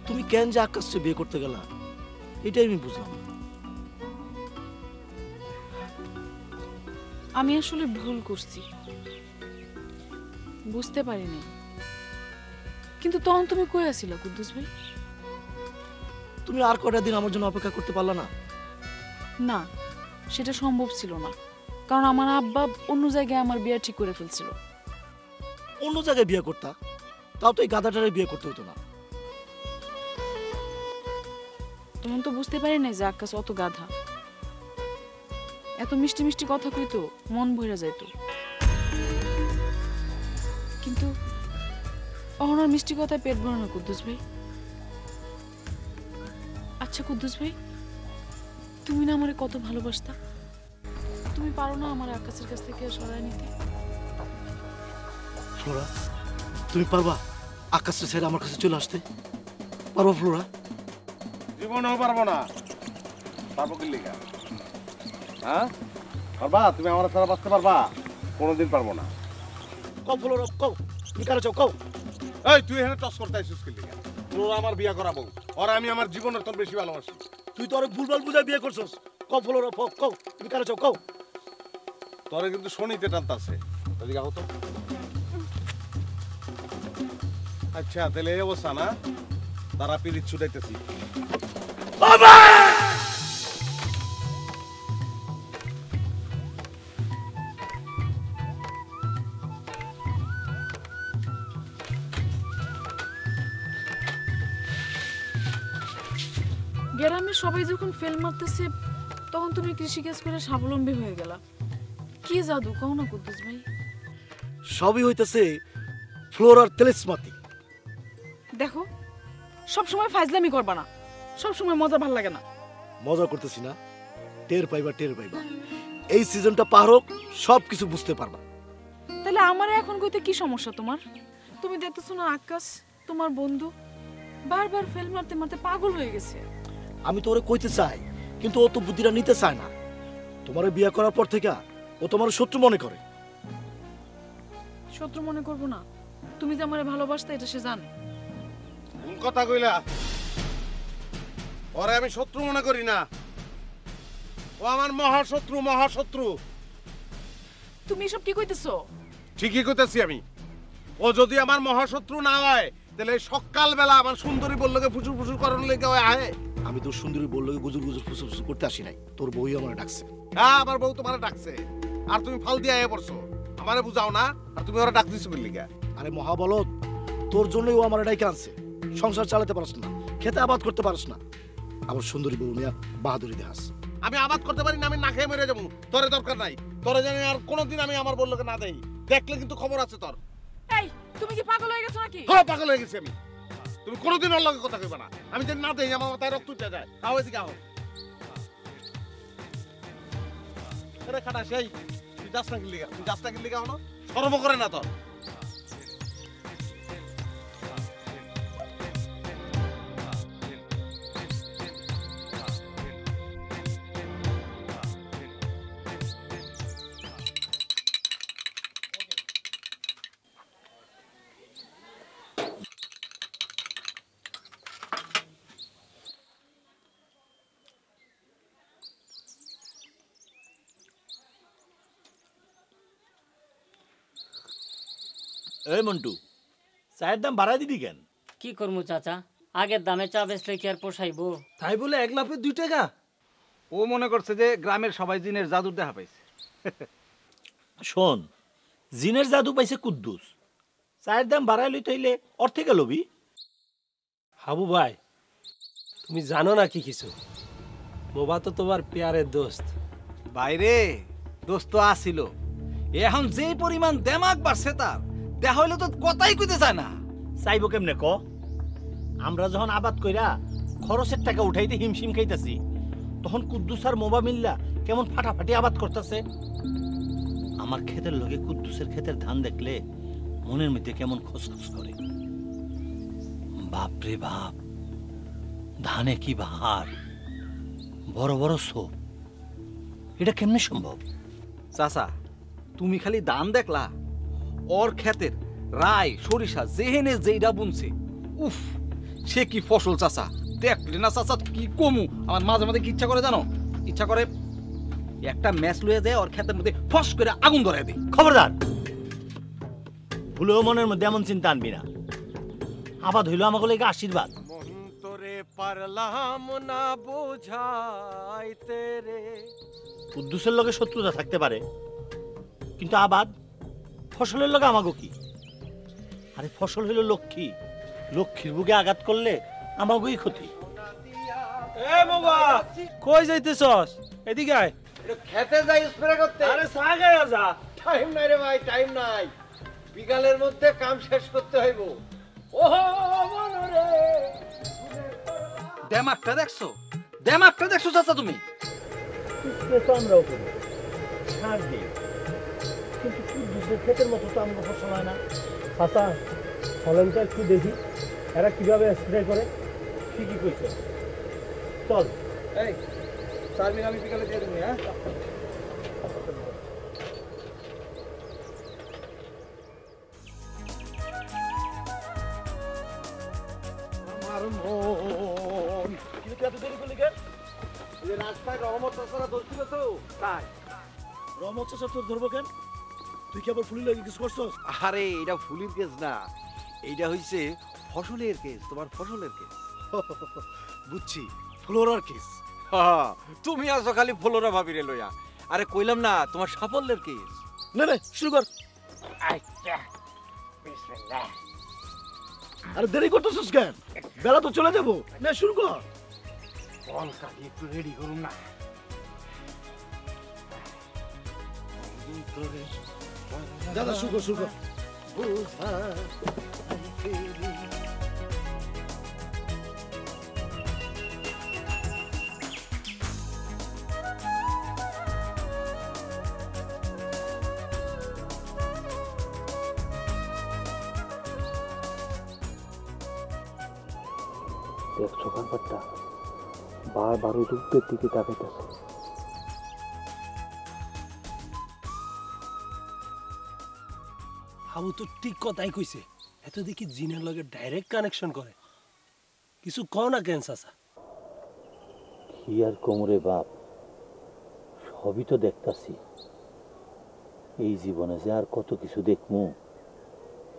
তুমি কেন যে আকাশে বিয়ে করতে গেলা এটাই আমি বুঝলাম না। আমি আসলে ভুল করছি, বুঝতে পারিনি। কিন্তু তখন তুমি কই আছিলা কুদ্দুস ভাই? তুমি আর কয়টা দিন আমার জন্য অপেক্ষা করতে পারলা না? না, সেটা সম্ভব ছিল না, কারণ আমার আব্বা অন্য জায়গায় আমার বিয়ে ঠিক করে ফেলছিল। অন্য জায়গায় বিয়ে করতা, তাও তো এই গাধাটারে বিয়ে করতে হতো না। তখন তো বুঝতে পারি নাই যে আকাশ অত গাধা। এত মিষ্টি মিষ্টি কথা কইতো, মন ভরে যাইতো। কিন্তু অহনার মিষ্টি কথায় পেট ভরে না কুদ্দুস ভাই। আচ্ছা কুদ্দুস ভাই, তুমি না আমারে কত ভালোবাসতা, তুমি পারো না আমার আকাশের কাছ থেকে সরায় নিতে? ফ্লোরা, তুমি পারবা আকাশটা ছেড়ে আমার কাছে চলে আসতে? পারবা ফ্লোরা? জীবনেও পারবো না। পারবো কি লিগা? হ্যাঁ পারবা? তুমি আমার ছাড়া বাঁচতে পারবা? কোনোদিন পারবো না। কও ফ্লোরা, কও কি কারে চাও, কও। এই তুই এখানে টস করতে আইছিস কি লিগা? তোরা আমার বিয়া করাবো, আর আমি আমার জীবনের তোর বেশি ভালোবাসি। তুই তো অনেক ভুলভাল বুঝায় বিয়ে করছস। কও ফ্লোরা, কও তুমি কারে চাও, কও। তোরে কিন্তু শনিতে টানতাছে। এদিকে আহো তো। আচ্ছা তাহলে এই অবস্থা না? তারা পিরিত ছুটাইতেছি। বাবা! গ্রামে সবাই যখন ফেল মারতেছে, তখন তুমি কৃষিকাজ করে স্বাবলম্বী হয়ে গেলা। কি জাদু কও না কুদ্দুস ভাই? সবই হইতেছে ফ্লোরার তেলেসমাতি। দেখো, সব সময় ফাজলামি করবা না, সব সময় মজা ভাল লাগে না। মজা করতেছি না, টের পাইবা, টের পাইবা। এই সিজনটা পার হোক, সবকিছু বুঝতে পারবা। তাহলে আমারে এখন কইতে কি সমস্যা তোমার? তুমি দেখতেছো না আকাশ তোমার বন্ধু বারবার ফেল মারতে মারতে পাগল হয়ে গেছে। আমি তো ওরে কইতে চাই, কিন্তু ও তো বুদ্ধিটা নিতে চায় না। তোমার বিয়ে করার পর থেকে ও তোমার শত্রু মনে করে। শত্রু মনে করবো না, তুমি যে আমারে ভালোবাসতে এটা সে জানে। কোন কথা কইলা? ওরে আমি শত্রু মনে করি না, ও আমার মহাশত্রু, মহাশত্রু। তুমি এসব কি কইতেছো? ঠিকই কইতেছি আমি। ও যদি আমার মহাশত্রু না হয়, তাহলে সকালবেলা আমার সুন্দরী বললোকে ফুসুর ফুসুর করার লেগে আহে। আমি তোর সুন্দরী বললো গুজুর গুজুর ফুসুর ফুসুর করতে আসি নাই, তোর বই আমার ডাকছে। হ্যাঁ আমার বউ তোমারে ডাকছে, আর তুমি ফাল দিয়ে আয়ে পড়ছো। আমারে বুঝাও না, আর তুমি ওরা ডাক দিছো কি লিগা? আরে মহাবলত, তোর জন্যই ও আমার ডাইকে আনছে। সংসার চালাতে পারছ না, খেতে আবাদ করতে পারছ না, আবার সুন্দরী বউ নিয়ে বাহাদুরি দেখাস। আমি আবাদ করতে পারি না, আমি না খেয়ে মরে যাবো। তোরে দরকার নাই, তোরে জানি আর কোনোদিন আমি আমার বললোকে না দেই। দেখলে কিন্তু খবর আছে তোর। এই তুমি কি পাগল হয়ে গেছো নাকি? হ্যাঁ পাগল হয়ে গেছি আমি। তুমি কোনোদিন ওর লগে কথা কইবা না। আমি যদি না দেই আমার মাথায় রক্ত উঠে যায়। আও এদিকে আও। আরে খাটা সেই তুই যাস না কি লিগা? তুই যাস না কি লিগা হলো? সর্ব করে না তোর। এই মন্টু, চায়ের দাম বাড়াই দিবি কেন? কি করবো চাচা, আগের দামে চা বেচলে কি আর পোষাইবো? তাই বলে 1 লাফে 2 টাকা? ও মনে করছে যে গ্রামের সবাই জিনের জাদুর দেখা পাইছে। শোন, জিনের জাদু পাইছে কুদ্দুস, চায়ের দাম বাড়াই লই তৈলে ওর থেকে লবি। হাবু ভাই, তুমি জানো না কি কিছু? মোবা তো তোমার পেয়ারের দোস্ত। বাইরে দোস্ত আসিল, এখন যে পরিমাণ দেমাগ বাড়ছে তার, দেখা হইলে তো কথাই কইতে চায় না। চাইবো কেমনে ক? আমরা যখন আবাদ কইরা খরচের টাকা উঠাইতে হিমশিম খাইতাছি, তখন কুদ্দুস আর মোবা মিল্লা কেমন ফাটাফাটি আবাদ করতেছে। আমার ক্ষেতের লগে কুদ্দুসের ক্ষেতের ধান দেখলে মনের মধ্যে কেমন খসখস করে। বাপরে বাপ, ধানে কি বাহার, বড় বড় সোপ, এটা কেমনে সম্ভব? চাচা তুমি খালি দান দেখলা, ওর ক্ষেতের রায় সরিষা যেহেনে যেইটা বুনছে, উফ সে কি ফসল চাচা, দেখলে না চাচা কি কমু, আমার মাঝে মাঝে কি ইচ্ছা করে জানো, ইচ্ছা করে একটা ম্যাচ লয়ে যায় ওর ক্ষেতের মধ্যে ফস করে আগুন ধরায় দেয়। খবরদার, ভুলেও মনের মধ্যে এমন চিন্তা আনবি না। আবাদ হইল আমাকে লেগে আশীর্বাদ। মন্তরে পারলাম না বোঝাইতে রে। কুদ্দুসের লগে শত্রুতা থাকতে পারে, কিন্তু আবাদ ফসলের লগে আমাগো কি? আরে ফসল হইল লক্ষ্মী, লক্ষ্মীর বুকে আঘাত করলে আমাগোই ক্ষতি। এ বাবা, কই যাইতেছস? এদিকে আয়। খেতে যাই স্প্রে করতে। আরে চা খাইয়া যা। টাইম নাই রে ভাই, টাইম নাই। বিকালের মধ্যে কাম শেষ করতে হইব। ওহো মনরে দেমাকটা দেখছো, দেমাকটা দেখছো চাচা তুমি? তো আমরাও করি, সার দিই, কিন্তু কুদ্দুসের ক্ষেতের মতো তো আমাকে ফসল হয় না। চাচা, চলেন তো একটু দেখি এরা কিভাবে স্প্রে করে। ঠিকই কইছে, চল। এই চারমিন আমি বিকালে দিয়ে দেবো। হ্যাঁ, আমার মন কিন্তু তুই এত দেরি করলি কেন? এই যে রাস্তায় রহমত চাচারা ধরছিল তো, তাই। রহমত চাচা তোর ধরবো কেন? তুই কি আবার ফুলি লাগে কিছু করছস? আরে এটা ফুলির কেস না, এইটা হইছে ফসলের কেস, তোমার ফসলের কেস। বুঝছি, ফ্লোরার কেস। তুমি আছো খালি ফলোরা ভাবিরে লইয়া। আরে কইলাম না তোমার সাফল্যের কেস। না না, শুরু কর। আরে দেরি করতেছিস কেন? বেলা তো চলে যাবো। না, শুরু কর। বল কাকি একটু রেডি করুন না। দাদা শুরু কর, শুরু কর। দেখছো ব্যাপারটা, বারবার ওই রূপের দিকে তাকাইতেছে। হাবু তো ঠিক কথাই কইছে, এত দেখি জিনের লগে ডাইরেক্ট কানেকশন করে। কিছু কও না কেন চাচা? কি আর কোমরে বাপ, সবই তো দেখতাছি। এই জীবনে যে আর কত কিছু দেখমু,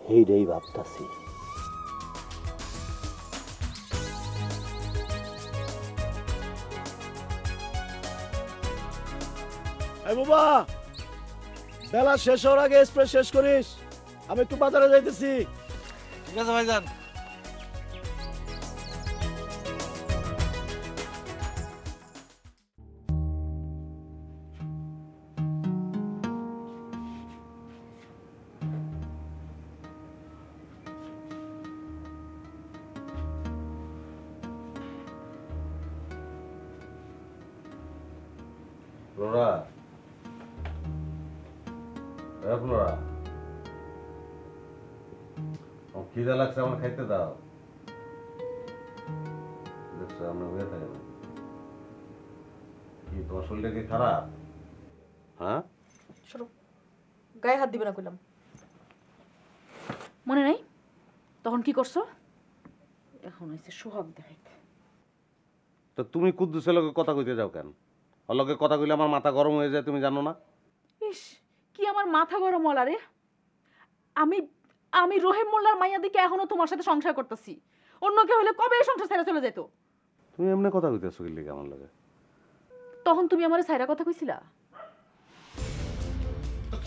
সেইটাই ভাবতাছি। এই বাবা, বেলা শেষ হওয়ার আগে স্প্রে শেষ করিস। আমি একটু বাজারে যাইতেছি। ঠিক আছে ভাইজান। ফ্লোরা, ফ্লোরা, খিদা লাগছে, আমার খাইতে দাও। দেখছো আমরা হয়ে থাকে না কি? তোমার শরীরটা কি খারাপ? হ্যাঁ, শোনো, গায়ে হাত দিবে না কইলাম। মনে নাই তখন কি করছো? এখন হইছে সোহাগ দেখাইতে। তো তুমি কুদ্দুসের লগে কথা কইতে যাও কেন? ওর লগে কথা কইলে আমার মাথা গরম হয়ে যায়, তুমি জানো না? ইস, কি আমার মাথা গরম হল রে। আমি আমি রহিম মোল্লার মাইয়া দিকে এখনো তোমার সাথে সংসার করতেছি। অন্য কেউ হলে কবে এই সংসার ছেড়ে চলে যেত। তুমি এমনি কথা কইতেছো কি লিগে আমার লগে? তখন তুমি আমার ছাইরা কথা কইছিলা।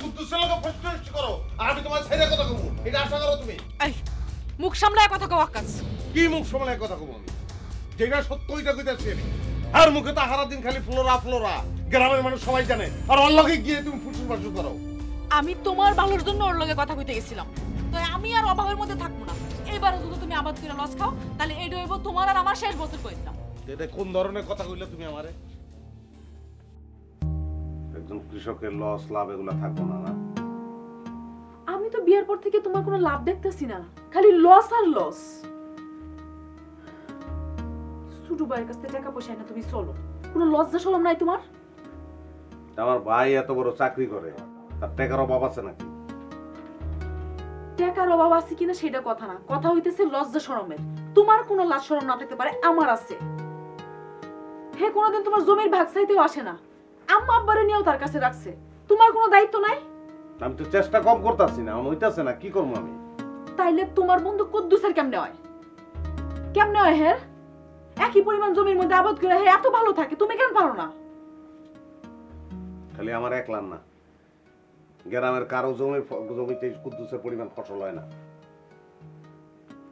কুদ্দুসের লগে প্রশ্ন করো আর আমি তোমার ছেড়ে কথা কইব, এটা আশা করো তুমি? এই মুখ সামলায় কথা কও আকাশ। কি মুখ সামলায় কথা কইব আমি? যেটা সত্য ওইটা কইতাছি আমি। আর মুখে তো সারা দিন খালি ফ্লোরা ফ্লোরা, গ্রামের মানুষ সবাই জানে। আর ওর লগে গিয়ে তুমি ফুসুর ফাসুর করো। আমি তোমার ভালোর জন্য ওর লগে কথা কইতে গেছিলাম। তো আমি আর অভাবের মধ্যে থাকবো না। এবারে যদি তুমি আবাদ করে লস খাও, তাহলে এইটা হইব তোমার আর আমার শেষ বছর কইতাম। এটা কোন ধরনের কথা কইলে তুমি আমারে? একজন কৃষকের লস লাভ এগুলা থাকবো না, না? আমি তো বিয়ের পর থেকে তোমার কোনো লাভ দেখতেছি না, খালি লস আর লস। ছোট ভাইয়ের কাছ থেকে টাকা পয়সা না তুমি চলো, কোনো লজ্জা শরম নাই তোমার? আমার ভাই এত বড় চাকরি করে, তার টাকার অভাব আছে নাকি? টাকার অভাব আছে কিনা সেটা কথা না, কথা হইতেছে লজ্জা শরমের। তোমার কোনো লাজ শরম না থাকতে পারে, আমার আছে। হে কোনোদিন তোমার জমির ভাগ চাইতেও আসে না, আম্মা আব্বারে নিয়েও তার কাছে রাখছে। তোমার কোনো দায়িত্ব নাই? আমি তো চেষ্টা কম করতেছি না, হইতাছে না, কি করবো আমি? তাইলে তোমার বন্ধু কুদ্দুসের কেমনে হয়? কেমনে হয় হের? একই পরিমাণ জমির মধ্যে আবাদ করে হে এত ভালো থাকে, তুমি কেন পারো না? খালি আমার একলার না, গ্রামের কারো জমিতে কুদ্দুসের পরিমাণ ফসল হয় না।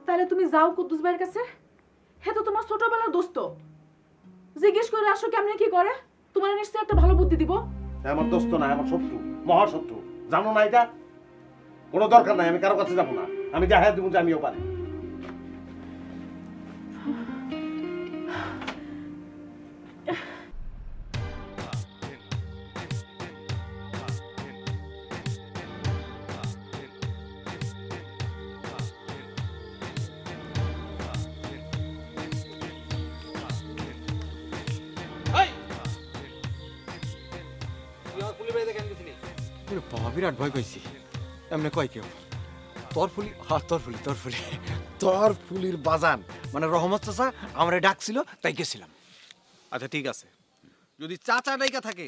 তাহলে তুমি যাও কুদ্দুস ভাইয়ের কাছে, হে তো তোমার ছোটবেলার দোস্ত, জিজ্ঞেস করে আসো কেমনে কি করে, তোমার নিশ্চয়ই একটা ভালো বুদ্ধি দিব। আমার দোস্ত না, আমার শত্রু, মহাশত্রু, জানো না এটা? কোনো দরকার নাই, আমি কারো কাছে যাবো না, আমি দেখা দিব যে আমিও পারি। বাবা বিরাট ভয় পাইছি, এমনি কয় কেউ তোর ফুলি, হ্যাঁ তোর ফুলি, তোর ফুলি, তোর ফুলির বাজান মানে রহমত চাচা আমরা ডাকছিল তাই গেছিলাম। আচ্ছা ঠিক আছে, যদি চাচা ডাইকা থাকে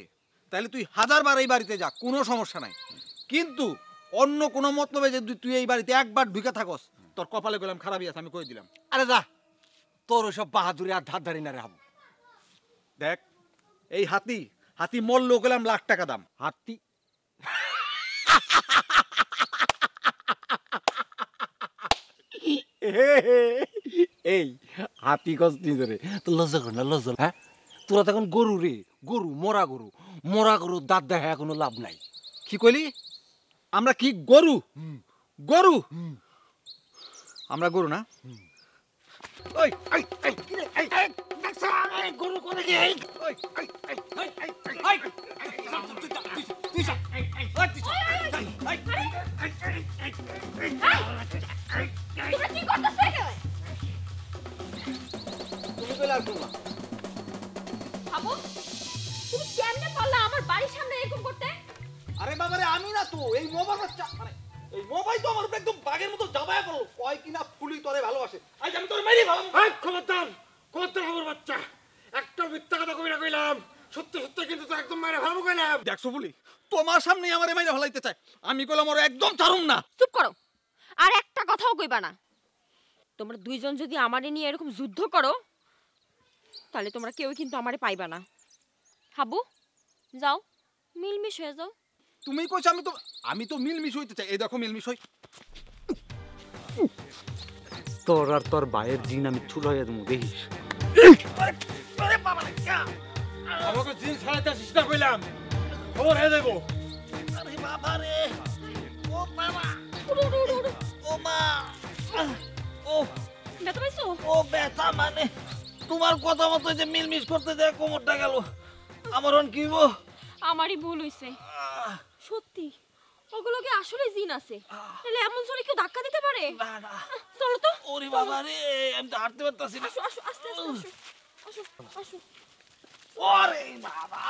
তাহলে তুই 1000 বার এই বাড়িতে যা, কোনো সমস্যা নাই। কিন্তু অন্য কোনো মতলবে যে তুই এই বাড়িতে একবার ঢুকে থাকস, তোর কপালে গেলাম খারাপই আছে, আমি কই দিলাম। আরে যা, তোর ওইসব বাহাদুরি আর ধার ধারি না রে হাবু। দেখ এই হাতি, হাতি মরলেও গেলাম লাখ টাকা দাম। হাতি এই হাতি কস্তি ধরে তো লজ্জা কর না, লজ্জা। হ্যাঁ তোরা তখন গরু রে, গরু, মরা গরু, মরা গরুর দাঁত দেখা কোনো লাভ নাই। কি কইলি? আমরা কি গরু? গরু? আমরা গরু না? ওই এই এই কি রে? এই এই দেখছ এই গরু কোনে কি? এই ওই এই এই এই এই এই তুই যা এই এই তুই যা তোমরা কি করতেছ এখানে? তুমি কইলা আর করলা? আবু, তুমি কেমনে পারলা আমার বাড়ির সামনে এরকম করতে? আরে বাবারে আমি না তো, এই মোবাইল বাচ্চা মানে এই মোবাইল তো আমার উপরে একদম বাঘের মতো জামায়া পড়লো। কয় কিনা ফুলি তোরে ভালোবাসে, আজ আমি তোরে মেরে ভালো। এই খবরদার, খবরদার খবর বাচ্চা, একটা মিথ্যা কথা কই না কইলাম, সত্যি সত্যি কিন্তু তো একদম মাইরা ভালো কইলাম। দেখছো ফুলি, তোমার সামনেই আমারে মেরে ভালাইতে চায়, আমি কইলাম ওরে একদম ছাড়ুম না। চুপ করো, আর একটা কথাও কইবা না। তোমরা দুইজন যদি আমারে নিয়ে এরকম যুদ্ধ করো তাহলে তোমরা কেউ কিন্তু আমারে পাইবা না। হাবু যাও, মিলমিশ হয়ে যাও। তুমি কইছো আমি তো মিলমিশ হইতে চাই। এই দেখো মিলমিশ হই। তোর আর তোর ভাইয়ের দিন আমি ছুট হয়ে দেবো, দেখিস। আমাকে জিন ছাড়াইতে আসিস না কইলাম, খবর হয়ে দেবো। আরে বাবা রে, ও বাবা, ও মা, ও ব্যথা পাইছো? ও ব্যথা মানে তোমার কথা মতো যে মিলমিশ করতে যায় কোমরটা গেল। আমার অন কি হইব? আমারই ভুল হইছে সত্যি, ওগুলোকে আসলে জিন আছে, তাহলে এমন জোরে কেউ ধাক্কা দিতে পারে? না না, চলো তো। ওরে বাবা রে, আমি তো হাঁটতে পারতাছি না। আসো আসো, আস্তে আস্তে আসো, আসো আসো। ওরে বাবা,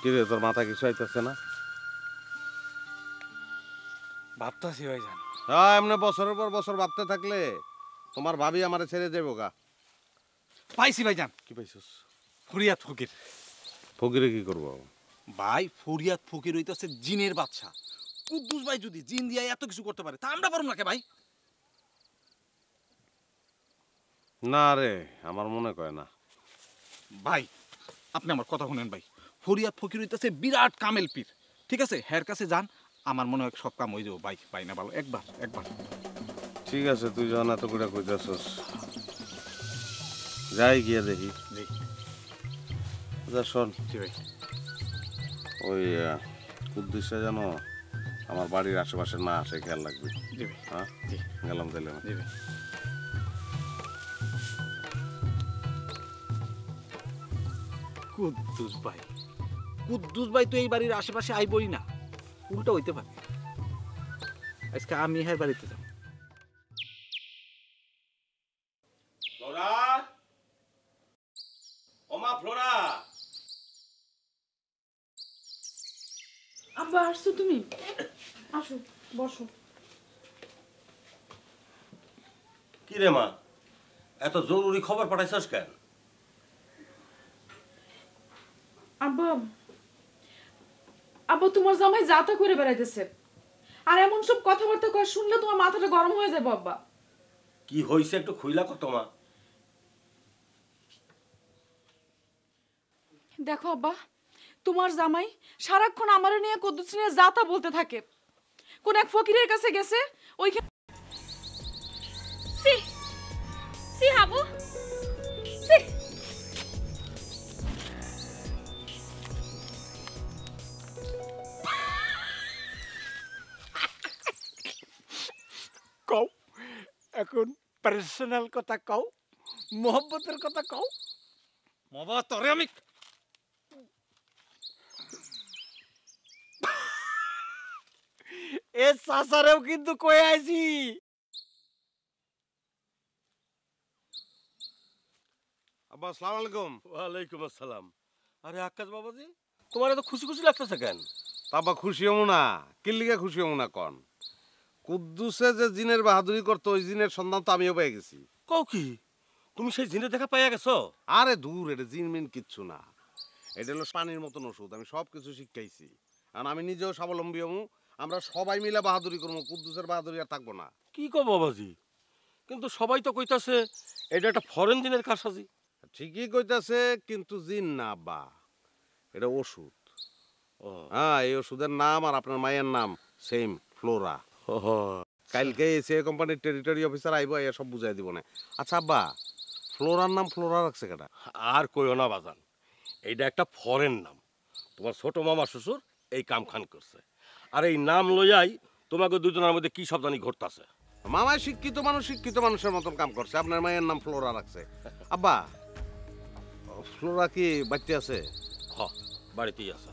কি রে, তোর মাথা কিছু আইতেছে না? ভাবতাছি ভাইজান। হ্যাঁ, এমনি বছরের পর বছর ভাবতে থাকলে তোমার ভাবি আমারে ছেড়ে যাবো গা। পাইছি ভাইজান, কি পাইছিস? ফরিয়াদ ফকির। ফকিরে কি করবো? ভাই ফরিয়াদ ফকির হইতাছে জিনের বাদশা। কুদ্দুস ভাই যদি জিন দিয়া এত কিছু করতে পারে তা আমরা পারবো না কে ভাই? না রে, আমার মনে কয় না। ভাই আপনি আমার কথা শুনেন ভাই, ফরিয়াদ ফকির হইতাছে বিরাট কামেল পীর, ঠিক আছে? হের কাছে যান, আমার মনে হয় সব কাম হয়ে যাবো। ভাই ভাই না ভালো, একবার একবার। ঠিক আছে, তুই যখন এত করে কইতাছস, যাই গিয়ে দেখি। জি যা, শোন, জি ভাই। ওই কুদ্দুসে যেন আমার বাড়ির আশেপাশে না আসে, খেয়াল রাখবি। জি ভাই। হ্যাঁ, জি গেলাম তাইলে না। জি ভাই। কুদ্দুস ভাই, কুদ্দুস ভাই তো এই বাড়ির আশেপাশে আইবই না, উল্টা হইতে পারে। আজকে আমি হ্যাঁ বাড়িতে যাব। ফ্লোরা, ওমা ফ্লোরা। আব্বা আসছো তুমি? আসো, বসো। কি রে মা, এত জরুরি খবর পাঠাইছস কেন? আব্বা, আব্বা তোমার জামাই যাতা করে বেড়াইতেছে, আর এমন সব কথাবার্তা কয় শুনলে তোমার মাথাটা গরম হয়ে যাবে আব্বা। কি হইছে একটু খুইলা কত মা। দেখো আব্বা, তোমার জামাই সারাক্ষণ আমারে নিয়ে কদ্দুস নিয়ে যাতা বলতে থাকে। কোন এক ফকিরের কাছে গেছে, ওইখানে সি সি হাবু, সি। কও এখন পার্সোনাল কথা কও, মোহব্বতের কথা কও। বাবা তোরে আমি এ চাচারেও কিন্তু কয়ে আইছি। আব্বা আসসালামু আলাইকুম। ওয়ালাইকুম আসসালাম। আরে আকাশ বাবাজি, তোমার এত খুশি খুশি লাগতেছে কেন? তারপর খুশি হবো না, কিল্লিগে খুশি হবো না কন? কুদ্দুসে যে জিনের বাহাদুরি করতো ওই জিনের সন্ধান তো আমিও পেয়ে গেছি। কও কি, তুমি সেই জিনে দেখা পাইয়া গেছো? আরে দূর, এটা জিন মিন কিচ্ছু না, এটা হলো পানির মতন ওষুধ। আমি সব কিছু শিখাইছি, আর আমি নিজেও স্বাবলম্বী হবো। আমরা সবাই মিলে বাহাদুরি করবো, কুদ্দুসের বাহাদুরি আর থাকবো না। কি কও বাবাজি, কিন্তু সবাই তো কইতাছে এটা একটা ফরেন জিনের কারসাজি। ঠিকই কইতাছে, কিন্তু জিন না আব্বা, এটা ওষুধ। ও হ্যাঁ, এই ওষুধের নাম আর আপনার মায়ের নাম সেম, ফ্লোরা। কালকে এসে কোম্পানির টেরিটরি অফিসার আইব, এ সব বুঝাই দিব না। আচ্ছা আব্বা, ফ্লোরার নাম ফ্লোরা রাখছে কেটা? আর কইও না বাজান, এইটা একটা ফরেন নাম। তোমার ছোট মামা শ্বশুর এই কাম খান করছে, আর এই নাম লইয়াই তোমাকে দুজনের মধ্যে কি সব জানি ঘটতাছে। মামায় শিক্ষিত মানুষ শিক্ষিত মানুষের মতন কাম করছে, আপনার মায়ের নাম ফ্লোরা রাখছে। আব্বা, ফ্লোরা কি বাড়িতে আছে? হ, বাড়িতেই আছে।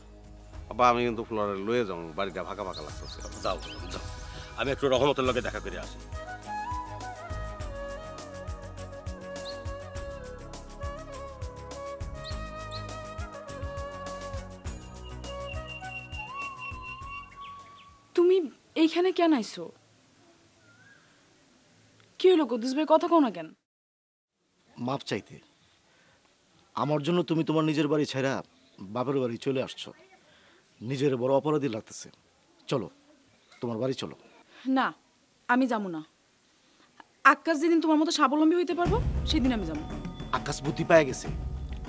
আব্বা আমি কিন্তু ফ্লোরা লয়ে যাবো, বাড়িটা ফাঁকা ফাঁকা লাগতেছে। যাও যাও, আমি একটু রহমতের লগে দেখা করে আসি। তুমি এইখানে কেন আইছো? কি হলো কদ্দুস ভাই, কথা কও না কেন? মাপ চাইতে। আমার জন্য তুমি তোমার নিজের বাড়ি ছেড়া বাপের বাড়ি চলে আসছো, নিজের বড় অপরাধী লাগতেছে। চলো, তোমার বাড়ি চলো। না, আমি যাবো না। আকাশ যেদিন তোমার মতো স্বাবলম্বী হইতে পারবো সেদিন আমি যাবো। আকাশ বুদ্ধি পায়ে গেছে,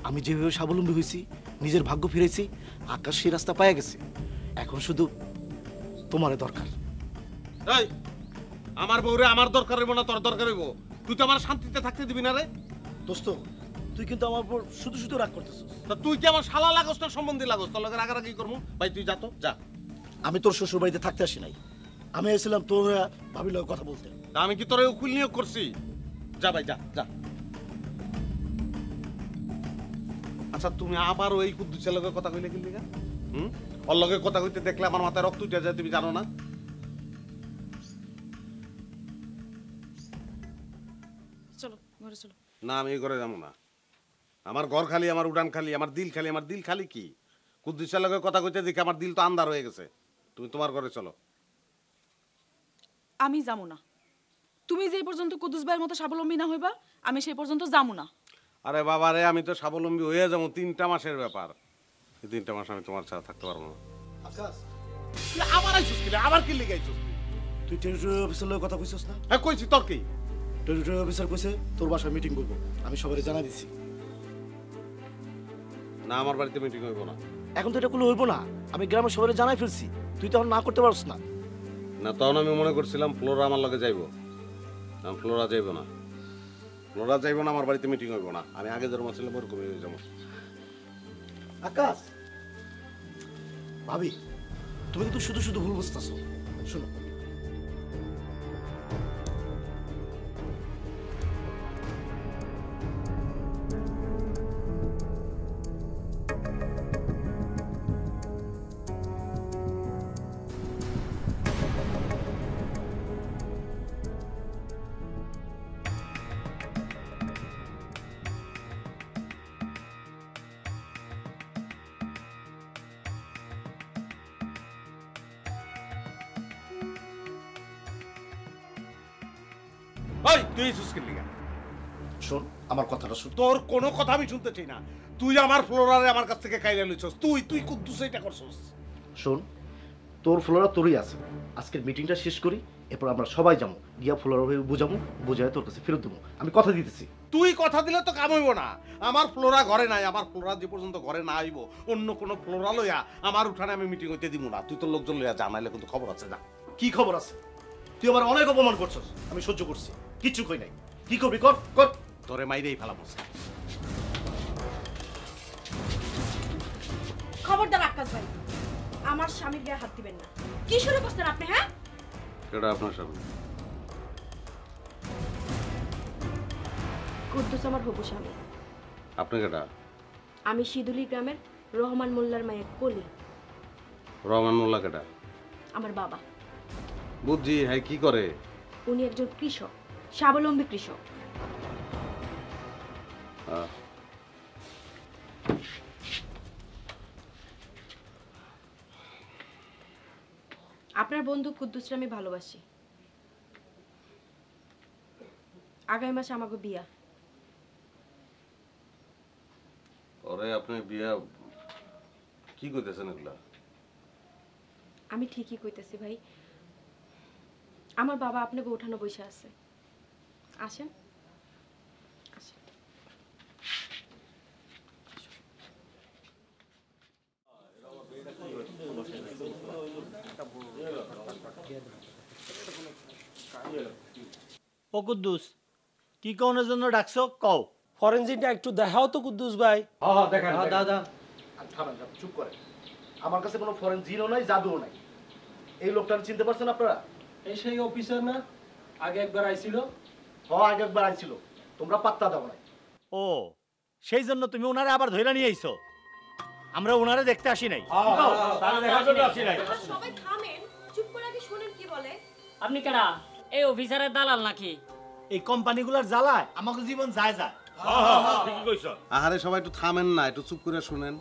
আমি যেভাবে স্বাবলম্বী হয়েছি, নিজের ভাগ্য ফিরেছি, আকাশ সেই রাস্তা পায়ে গেছে। এখন শুধু তোমারে দরকার। এই, আমার বউরে আমার দরকার হইব না তোর দরকার হইব? তুই তো আমার শান্তিতে থাকতে দিবি না রে। দোস্ত, তুই কিন্তু আমার উপর শুধু শুধু রাগ করতেছিস। তা তুই কি আমার শালা লাগস না সম্বন্ধে লাগস? তোর লগে রাগারাগি করবো? ভাই তুই যা তো, যা। আমি তোর শ্বশুর বাড়িতে থাকতে আসি নাই, আমি এসেছিলাম তোর ভাবির লগে কথা বলতে। তা আমি কি তোরে উকিল নিয়োগ করছি? যা ভাই যা যা। আচ্ছা তুমি আবার ওই কুদ্দুসের লগে কথা কইলে কি লিগা? ওর লগে কথা কইতে দেখলে আমার মাথায় রক্ত উঠে যায়, তুমি জানো না? চলো ঘরে চলো। না, আমি এই ঘরে যাবো না। আমার ঘর খালি, আমার উড়ান খালি, আমার দিল খালি। আমার দিল খালি কি? কুদ্দুসের লগে কথা কইতে দেখে আমার দিল তো আন্ধার হয়ে গেছে। তুমি তোমার ঘরে চলো। আমি যাবো না। তুমি যে পর্যন্ত কদ্দুস ভাইয়ের মতো স্বাবলম্বী না হইবা, আমি সেই পর্যন্ত যাবো না। আরে বাবা রে, আমি তো স্বাবলম্বী হয়ে যাবো, 3টা মাসের ব্যাপার। এই 3টা মাস আমি তোমার সাথে থাকতে পারবো না। আকাশ, তুই আবার আইছিস কি? আবার কি লিগে আইছিস? তুই টেরিটরি অফিসার লগে কথা কইছিস না? হ্যাঁ কইছি, তোর কি? টেরিটরি অফিসার কইছে তোর বাসায় মিটিং করবো, আমি সবাই জানাই দিছি। না, আমার বাড়িতে মিটিং হইব না। এখন তো এটা কোনো হইব না, আমি গ্রামের সবাই জানাই ফেলছি, তুই তখন না করতে পারছ না। না, তখন আমি মনে করছিলাম ফ্লোরা আমার লগে যাইব। না, ফ্লোরা যাইব না, ফ্লোরা যাইব না, আমার বাড়িতে মিটিং হইব না। আমি আগে যেরকম ছিলাম ওরকমই হয়ে যাবো। আকাশ, ভাবি তুমি কিন্তু শুধু শুধু ভুল বুঝতেছো। শোনো, ওই তুই সুস্কির লিগা শোন আমার কথাটা শুন। তোর কোনো কথা আমি শুনতে চাই না। তুই আমার ফ্লোরারে আমার কাছ থেকে কাইরা লইছস। তুই কুদ্দুস এটা করছস। শোন, তোর ফ্লোরা তোরই আছে। আজকের মিটিংটা শেষ করি, এরপর আমরা সবাই যাবো, গিয়া ফ্লোরা ভাবে বুঝাবো, বুঝায় তোর কাছে ফেরত দেবো। আমি কথা দিতেছি। তুই কথা দিলে তো কাম হইব না। আমার ফ্লোরা ঘরে নাই, আমার ফ্লোরা যে পর্যন্ত ঘরে না আইব অন্য কোনো ফ্লোরা লইয়া আমার উঠানে আমি মিটিং হইতে দিব না। তুই তোর লোকজন লইয়া যা, নাইলে কিন্তু খবর আছে। যা। কি খবর আছে? তুই আমার অনেক অপমান করছস, আমি সহ্য করছি, কিচ্ছু কই নাই। কি করবি কর কর। তোরে মাইরেই ফেলাবো। খবরদার আকাশ ভাই, আমার স্বামীর গায়ে হাত দিবেন না। কি শুরু করছেন আপনি? হ্যাঁ, কেডা আপনার স্বামী? কুদ্দুস আমার হবু স্বামী। আপনি কেডা? আমি শিদুলি গ্রামের রহমান মোল্লার মায়ের কলি। রহমান মোল্লা কেডা? আমার বাবা। বুঝছি, হ্যাঁ কি করে? উনি একজন কৃষক, স্বাবলম্বী কৃষক। আপনার বন্ধু কুদ্দুসকে আমি ভালোবাসি। আগামী মাসে আমাকে বিয়া। ওরে আপনি বিয়া কি কইতেছেন এগুলা? আমি ঠিকই কইতেছি ভাই। আমার বাবা আপনাকে উঠানো বসে আছে। আসেন আসেন। ও কুদ্দুস, কি কওনের জন্য ডাকছো কও। ফরেনজিকটা একটু দেখাও তো কুদ্দুস ভাই। হ্যাঁ দেখেন দাদা থামেন, চুপ করেন। আমার কাছে কোনো ফরেন জিনও নাই, জাদুও নাই। এই লোকটাকে চিনতে পারছেন আপনারা? এই সেই অফিসার না, আগে একবার আইছিল। আগে একবার আইছিল, তোমরা পাত্তা দাও নাই। ও, সেই জন্য তুমি ওনারে আবার ধইরা নিয়ে আইছো? আমরা ওনারে দেখতে আসি নাই, তাহলে দেখার জন্য আসি নাই। সবাই থামেন, চুপ করে আগে শুনেন কি বলে। আপনি কেডা? এই অফিসারের দালাল নাকি? এই কোম্পানিগুলোর জ্বালায় আমাকে জীবন যায় যায়। ঠিকই কইছ। আহারে সবাই একটু থামেন না, একটু চুপ করে শুনেন।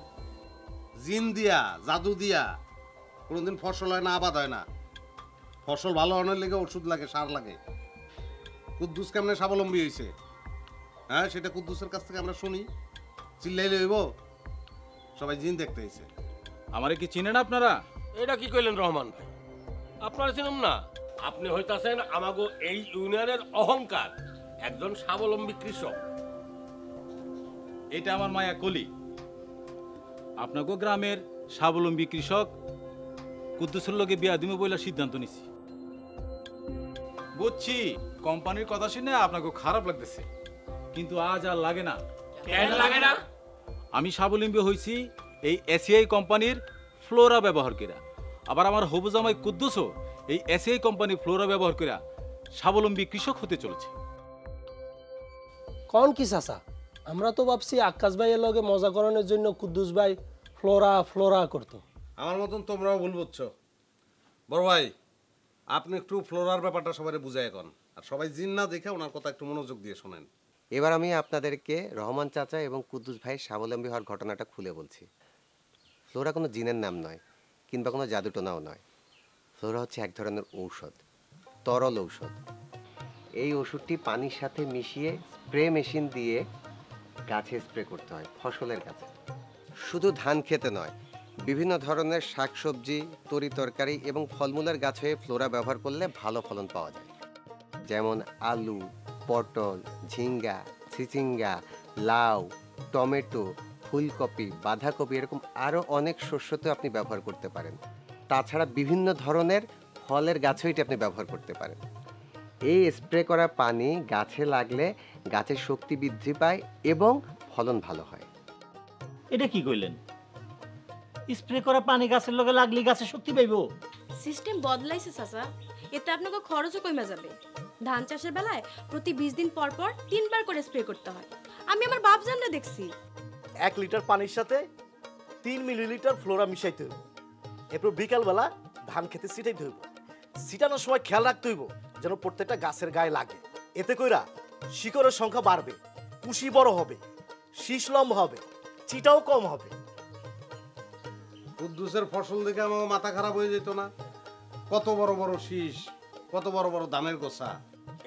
জিন দিয়া, জাদু দিয়া কোনোদিন ফসল হয় না, আবাদ হয় না। ফসল ভালো হওয়ার লেগে ওষুধ লাগে, সার লাগে। কুদ্দুস কেমনে স্বাবলম্বী হয়েছে, হ্যাঁ সেটা কুদ্দুসের কাছ থেকে আমরা শুনি। চিল্লাইলে হইব? সবাই জিন দেখতে হয়েছে। আমারে কি চিনেন আপনারা? এটা কি কইলেন রহমান ভাই? আপনারা চিনুম না? আপনি হইতাছেন আমাগো এই ইউনিয়নের অহংকার, একজন স্বাবলম্বী কৃষক। এটা আমার মায়া কলি, আপনাকে গ্রামের স্বাবলম্বী কৃষক কুদ্দুসের লগে বিয়া দিমে বইলা সিদ্ধান্ত নিছি। বুঝছি কোম্পানির কথা শুনে আপনাকে খারাপ লাগতেছে, কিন্তু আজ আর লাগে না। কেন লাগে না? আমি স্বাবলম্বী হয়েছি এই এসিআই কোম্পানির ফ্লোরা ব্যবহার করা। আবার আমার হবু জামাই কুদ্দুসও এই এসিআই কোম্পানির ফ্লোরা ব্যবহার করা স্বাবলম্বী কৃষক হতে চলেছে। কোন কি চাচা? আমরা তো ভাবছি আকাশ ভাইয়ের লগে মজা করানোর জন্য কুদ্দুস ভাই ফ্লোরা ফ্লোরা করতো। আমার মতন তোমরাও ভুল বুঝছো। বড় ভাই, আপনি একটু ফ্লোরার ব্যাপারটা সবাই বুঝাই এখন, আর সবাই জিন না দেখে ওনার কথা একটু মনোযোগ দিয়ে শোনেন। এবার আমি আপনাদেরকে রহমান চাচা এবং কুদ্দুস ভাইয়ের স্বাবলম্বী হওয়ার ঘটনাটা খুলে বলছি। ফ্লোরা কোনো জিনের নাম নয়, কিংবা কোনো জাদুটোনাও নয়। ফ্লোরা হচ্ছে এক ধরনের ঔষধ, তরল ঔষধ। এই ওষুধটি পানির সাথে মিশিয়ে স্প্রে মেশিন দিয়ে গাছে স্প্রে করতে হয়, ফসলের গাছে। শুধু ধান খেতে নয়, বিভিন্ন ধরনের শাকসবজি, তরি তরকারি এবং ফলমূলের গাছে ফ্লোরা ব্যবহার করলে ভালো ফলন পাওয়া যায়। যেমন আলু, পটল, ঝিঙ্গা, চিচিঙ্গা, লাউ, টমেটো, ফুলকপি, বাঁধাকপি, এরকম আরও অনেক শস্যতে আপনি ব্যবহার করতে পারেন। তাছাড়া বিভিন্ন ধরনের ফলের গাছেও এটি আপনি ব্যবহার করতে পারেন। এই স্প্রে করা পানি গাছে লাগলে গাছের শক্তি বৃদ্ধি পায় এবং ফলন ভালো হয়। এটা কি কইলেন? স্প্রে করা পানি গাছের লগে লাগলি গাছে শক্তি পাইবো? সিস্টেম বদলাইছে চাচা, এতে আপনাকে খরচও কমে যাবে। ধান চাষের বেলায় প্রতি 20 দিন পর পর 3 বার করে স্প্রে করতে হয়। আমি আমার বাপ জানলে দেখছি। 1 লিটার পানির সাথে 3 মিলিলিটার ফ্লোরা মিশাইতে হইব। এরপর বিকালবেলা ধান খেতে ছিটাইতে হইব। ছিটানোর সময় খেয়াল রাখতে হইব যেন প্রত্যেকটা গাছের গায়ে লাগে। এতে কইরা শিকড়ের সংখ্যা বাড়বে, কুশি বড় হবে, শীষ লম্বা হবে, চিটাও কম হবে। কুদ্দুসের ফসল দেখে আমার মাথা খারাপ হয়ে যেত না? কত বড় বড় শীষ, কত বড় বড় ধানের গোছা।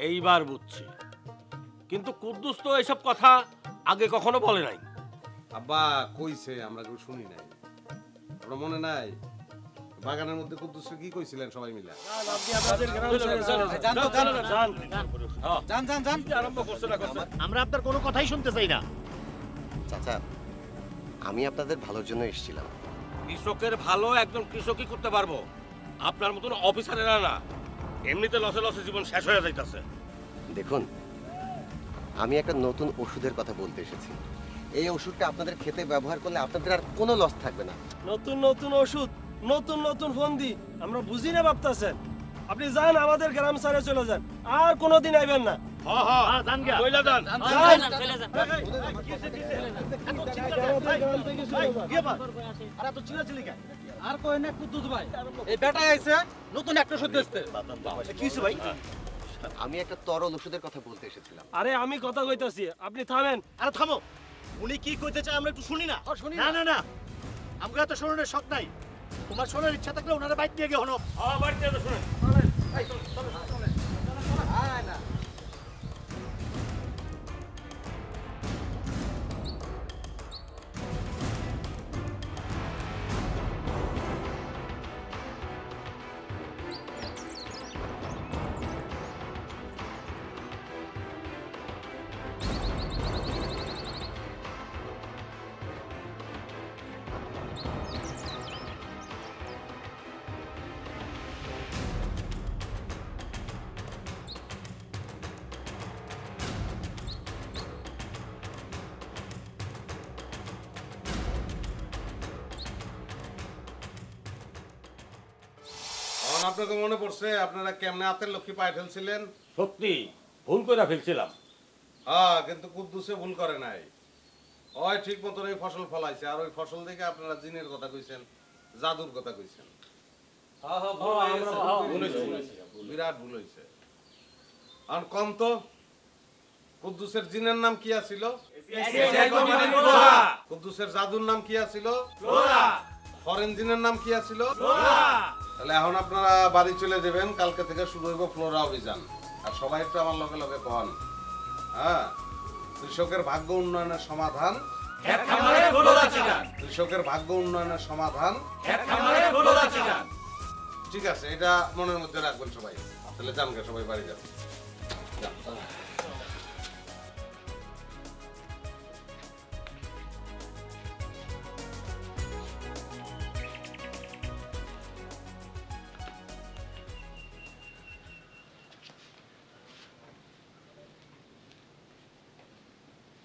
এইবার বুঝছি, কিন্তু কুদ্দুস তো এইসব কথা আগে কখনো বলে নাই। আব্বা কইছে, আমরা কেউ শুনি নাই। আপনার মনে নাই বাগানের মধ্যে কুদ্দুসকে কি কইছিলেন সবাই মিলে? আমরা আপনার কোনো কথাই শুনতে চাই না। চাচা, আমি আপনাদের ভালোর জন্য এসেছিলাম। কৃষকের ভালো একজন কৃষকই করতে পারবো, আপনার মতন অফিসারেরা না। এমনিতে লসে লসে জীবন শেষ হয়ে যাইতাছে। দেখুন, আমি একটা নতুন ওষুধের কথা বলতে এসেছি। এই ওষুধটা আপনাদের খেতে ব্যবহার করলে আপনাদের আর কোনো লস থাকবে না। নতুন নতুন ওষুধ, নতুন নতুন ফন্দি, আমরা বুঝি না ভাবতেছেন। আপনি যান, আমাদের গ্রাম সারে চলে যান, আর কোনোদিন আইবেন না। আর কই না কুদ্দুস ভাই, এই বেটা আইছে নতুন একটা ওষুধ দিতে। কি হইছে ভাই? আমি একটা তরল ওষুধের কথা বলতে এসেছিলাম। আরে আমি কথা কইতাছি, আপনি থামেন। আরে থামো, উনি কি কইতে চায় আমরা একটু শুনি না। না না না, আমরা তো শোনার শখ নাই। তোমার শোনার ইচ্ছা থাকলে ওনারা বাইক নিয়ে গিয়ে হনো। বাড়িতে শুনেন। এখন আপনাকে মনে পড়ছে আপনারা কেমনে হাতের লক্ষ্মী পায়ে ফেলছিলেন? সত্যি ভুল করে ফেলছিলাম। হ্যাঁ, কিন্তু কুদ্দুসে ভুল করে নাই। ওই ঠিক মতন এই ফসল ফলাইছে, আর ওই ফসল দেখে আপনারা জিনের কথা কইছেন, জাদুর কথা কইছেন। বিরাট ভুল হয়েছে। আর কম তো, কুদ্দুসের জিনের নাম কি আছিল? কুদ্দুসের জাদুর নাম কি আছিল? ফরেন জিনের নাম কি আছিল? তাহলে এখন আপনারা বাড়ি চলে যাবেন, কালকে থেকে শুরু হইব ফ্লোরা অভিযান। আর সবাই একটু আমার লগে লগে কন, হ্যাঁ, কৃষকের ভাগ্য উন্নয়নের সমাধান, কৃষকের ভাগ্য উন্নয়নের সমাধান। ঠিক আছে, এটা মনের মধ্যে রাখবেন সবাই। তাহলে যান গে, সবাই বাড়ি যান।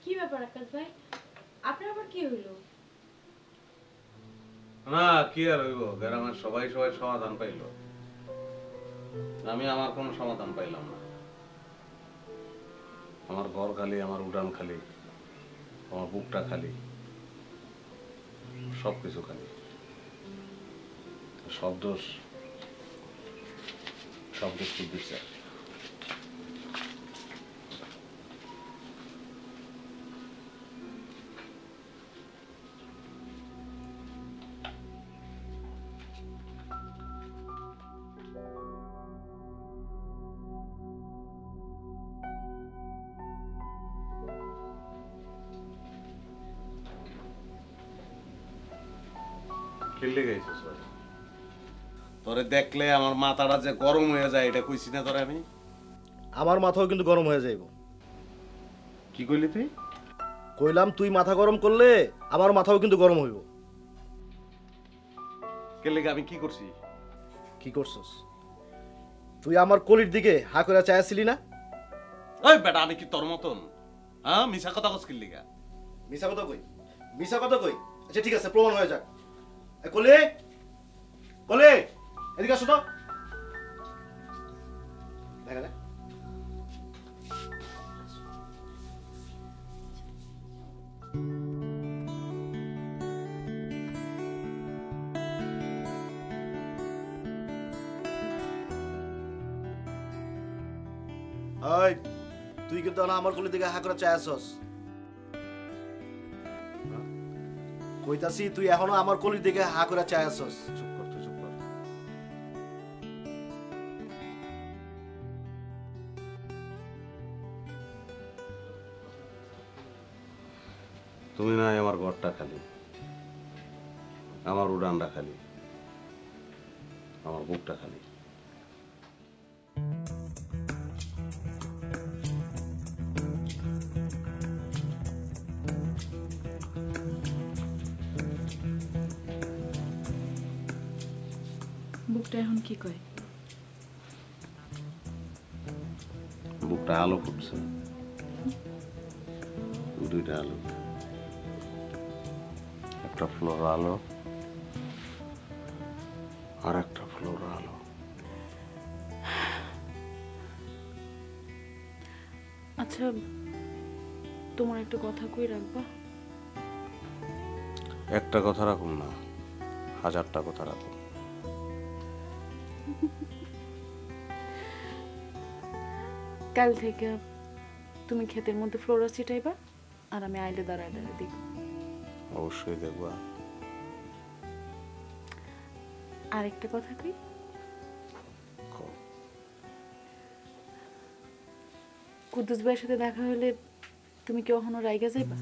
কি ব্যাপার আকাশ ভাই, আপনার আবার কি হইলো? না, কি আর হইব, গ্রামের সবাই সবাই সমাধান পাইল, আমি আমার কোনো সমাধান পাইলাম না। আমার ঘর খালি, আমার উড়ান খালি, আমার বুকটা খালি, সবকিছু খালি। সব দোষ কুদ্দুস। খেললে গেছিস ভাই, তোরে দেখলে আমার মাথাটা যে গরম হয়ে যায়, এটা কইছি না তোরে আমি? আমার মাথাও কিন্তু গরম হয়ে যাইব। কি কইলি তুই? কইলাম তুই মাথা গরম করলে আমার মাথাও কিন্তু গরম হইব। খেললে আমি কি করছি? কি করছস? তুই আমার কলির দিকে হা করে চাইছিলি না? ওই বেটা, আমি কি তোর মতন? হ্যাঁ, মিছা কথা কস খেললি গা? মিছা কথা কই? মিছা কথা কই? আচ্ছা ঠিক আছে, প্রমাণ হয়ে যাক। কলে কলে এদিকে আসো তো। দেখা যাক। তুই কিন্তু আমার কলির দিকে হা করে চাইছস। কইতাছি তুই এখনো আমার কলির দিকে হা করে চাইছস। চুপ কর, তুই চুপ কর। তুমি নাই আমার ঘরটা খালি, আমার উড়ানটা খালি, আমার বুকটা খালি। বুকটা এখন কি কয়? বুকটা আলো ফুটছে, দুইটা আলো, একটা ফ্লোর আলো আর একটা ফ্লোর আলো। আচ্ছা, তোমার একটা কথা কই রাখবা? একটা কথা রাখুন না, হাজারটা কথা রাখুন। কাল থেকে তুমি ক্ষেতের মধ্যে ফ্লোরা ছিটাইবা আর আমি আইলে দাঁড়ায় দাঁড়ায় দিব। অবশ্যই দেখবা। আর একটা কথা কই, কুদ্দুস ভাইয়ের সাথে দেখা হলে তুমি কি কখনো রাইগা যাইবা?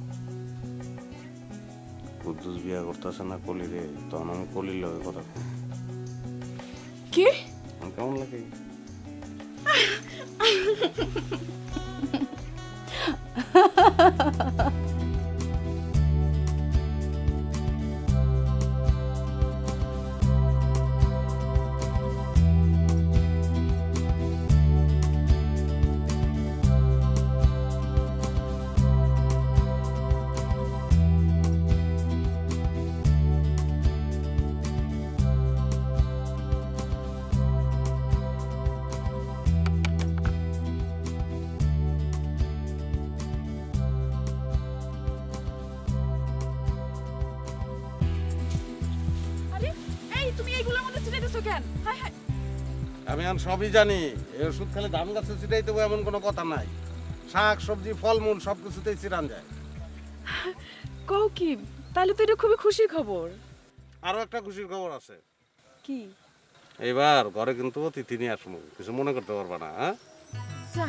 কুদ্দুস বিয়া করতেছে না কলি রে, তখন আমি কলির লগে কথা কই। কি আমার কেমন লাগে? আরে এই তুমি এইগুলোর মধ্যে ছিটাইতেছো কেন? হাই হাই, আমি আর সবই জানি, এই ওষুধ খেলে ধান গাছে ছিটাই দেবো এমন কোনো কথা নাই। শাক সবজি ফলমূল সবকিছুতেই ছিটান যায়। কও কি? তাহলে তো এটা খুবই খুশির খবর। আরো একটা খুশির খবর আছে। কি? এবার ঘরে কিন্তু অতিথি নিয়ে আসবো, কিছু মনে করতে পারবা না। হ্যাঁ, যা